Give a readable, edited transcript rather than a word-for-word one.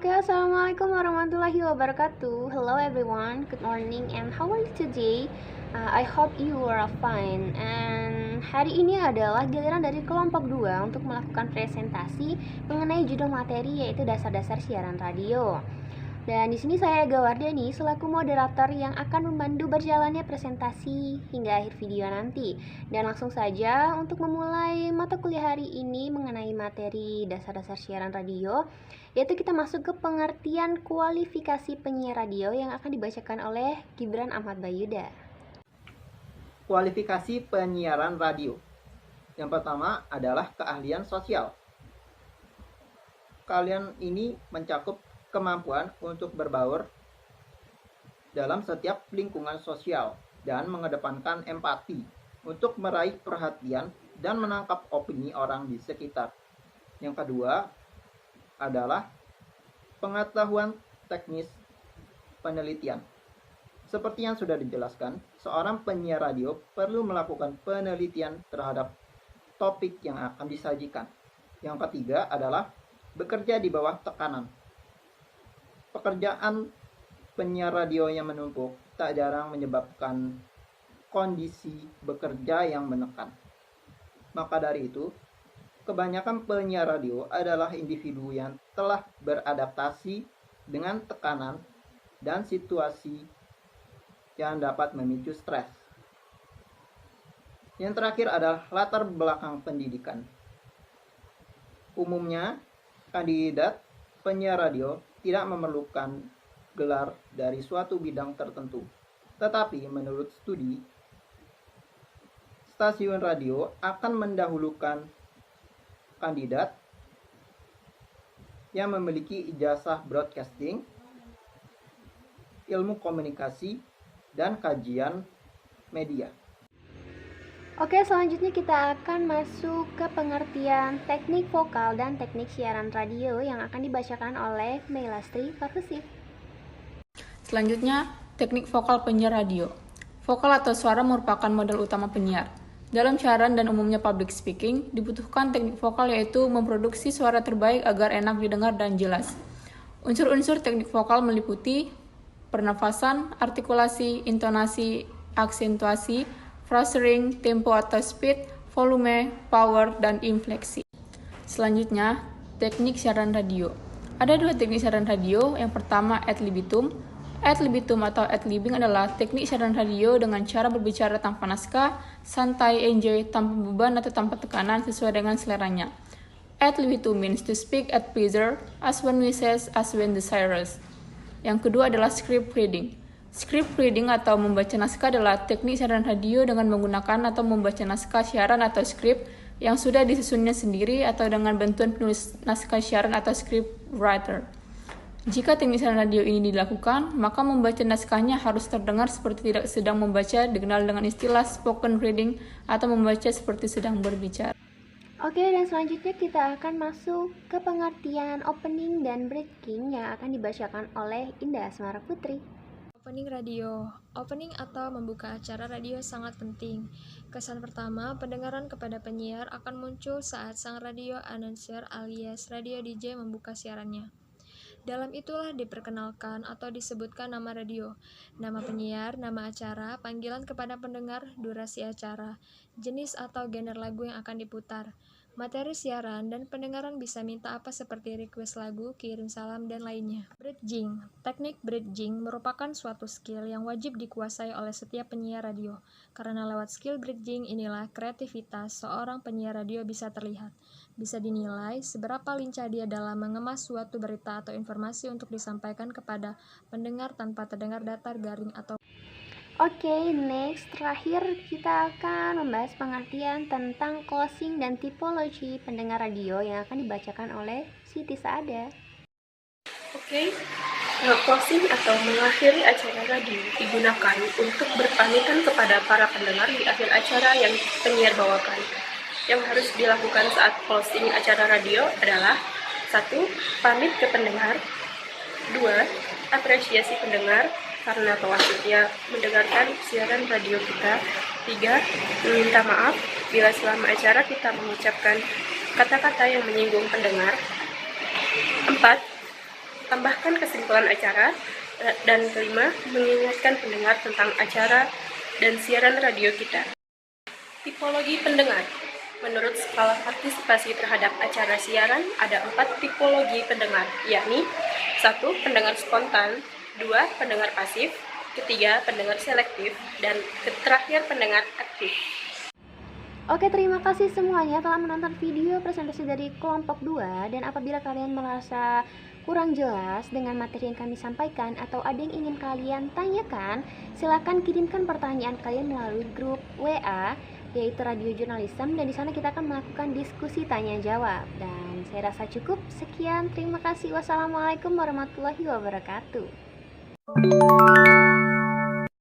Oke, assalamualaikum warahmatullahi wabarakatuh. Hello everyone, good morning and how are you today? I hope you are fine. And hari ini adalah giliran dari kelompok 2 untuk melakukan presentasi mengenai judul materi yaitu dasar-dasar siaran radio. Dan di sini saya Gawardani selaku moderator yang akan membantu berjalannya presentasi hingga akhir video nanti. Dan langsung saja untuk memulai mata kuliah hari ini mengenai materi dasar-dasar siaran radio, yaitu kita masuk ke pengertian kualifikasi penyiar radio yang akan dibacakan oleh Gibran Ahmad Bayuda. Kualifikasi penyiaran radio. Yang pertama adalah keahlian sosial. Keahlian ini mencakup kemampuan untuk berbaur dalam setiap lingkungan sosial dan mengedepankan empati untuk meraih perhatian dan menangkap opini orang di sekitar. Yang kedua adalah pengetahuan teknis penelitian. Seperti yang sudah dijelaskan, seorang penyiar radio perlu melakukan penelitian terhadap topik yang akan disajikan. Yang ketiga adalah bekerja di bawah tekanan. Pekerjaan penyiar radio yang menumpuk tak jarang menyebabkan kondisi bekerja yang menekan. Maka dari itu, kebanyakan penyiar radio adalah individu yang telah beradaptasi dengan tekanan dan situasi yang dapat memicu stres. Yang terakhir adalah latar belakang pendidikan. Umumnya, kandidat penyiar radio tidak memerlukan gelar dari suatu bidang tertentu. Tetapi menurut studi, stasiun radio akan mendahulukan kandidat yang memiliki ijazah broadcasting, ilmu komunikasi, dan kajian media. Oke, selanjutnya kita akan masuk ke pengertian teknik vokal dan teknik siaran radio yang akan dibacakan oleh Meilastri Parvesif. Selanjutnya, teknik vokal penyiar radio. Vokal atau suara merupakan modal utama penyiar. Dalam siaran dan umumnya public speaking, dibutuhkan teknik vokal yaitu memproduksi suara terbaik agar enak didengar dan jelas. Unsur-unsur teknik vokal meliputi pernafasan, artikulasi, intonasi, aksentuasi, phrasing, tempo atau speed, volume, power, dan infleksi. Selanjutnya, teknik siaran radio. Ada dua teknik siaran radio. Yang pertama, ad libitum. Ad libitum atau ad-libbing adalah teknik siaran radio dengan cara berbicara tanpa naskah, santai, enjoy, tanpa beban atau tanpa tekanan sesuai dengan seleranya. Ad libitum means to speak at pleasure, as one wishes, as when desirous. Yang kedua adalah script reading. Script reading atau membaca naskah adalah teknik siaran radio dengan menggunakan atau membaca naskah siaran atau skrip yang sudah disusunnya sendiri atau dengan bantuan penulis naskah siaran atau script writer. Jika teknik siaran radio ini dilakukan, maka membaca naskahnya harus terdengar seperti tidak sedang membaca, dikenal dengan istilah spoken reading atau membaca seperti sedang berbicara. Oke, dan selanjutnya kita akan masuk ke pengertian opening dan breaking yang akan dibacakan oleh Indah Asmara Putri. Opening radio. Opening atau membuka acara radio sangat penting. Kesan pertama, pendengaran kepada penyiar akan muncul saat sang radio announcer alias radio DJ membuka siarannya. Dalam itulah diperkenalkan atau disebutkan nama radio, nama penyiar, nama acara, panggilan kepada pendengar, durasi acara, jenis atau genre lagu yang akan diputar, materi siaran, dan pendengaran bisa minta apa seperti request lagu, kirim salam, dan lainnya. Bridging. Teknik bridging merupakan suatu skill yang wajib dikuasai oleh setiap penyiar radio. Karena lewat skill bridging inilah kreativitas seorang penyiar radio bisa terlihat. Bisa dinilai seberapa lincah dia dalam mengemas suatu berita atau informasi untuk disampaikan kepada pendengar tanpa terdengar datar, garing, atau Oke, next, terakhir kita akan membahas pengertian tentang closing dan tipologi pendengar radio yang akan dibacakan oleh Siti Saada. Oke, closing atau mengakhiri acara radio digunakan untuk berpamitan kepada para pendengar di akhir acara yang penyiar bawakan. Yang harus dilakukan saat closing acara radio adalah 1. Pamit ke pendengar. 2. Apresiasi pendengar karena tewasudnya mendengarkan siaran radio kita. 3. Meminta maaf bila selama acara kita mengucapkan kata-kata yang menyinggung pendengar. 4. tambahkan kesimpulan acara. Dan kelima, mengingatkan pendengar tentang acara dan siaran radio kita. Tipologi pendengar. Menurut skala partisipasi terhadap acara siaran, ada 4 tipologi pendengar, yakni 1. Pendengar spontan, 2. Pendengar pasif, ketiga pendengar selektif, dan terakhir pendengar aktif. Oke, terima kasih semuanya telah menonton video presentasi dari kelompok 2, dan apabila kalian merasa kurang jelas dengan materi yang kami sampaikan atau ada yang ingin kalian tanyakan, silakan kirimkan pertanyaan kalian melalui grup WA yaitu Radio Jurnalism, dan di sana kita akan melakukan diskusi tanya jawab. Dan saya rasa cukup. Sekian, terima kasih. Wassalamualaikum warahmatullahi wabarakatuh.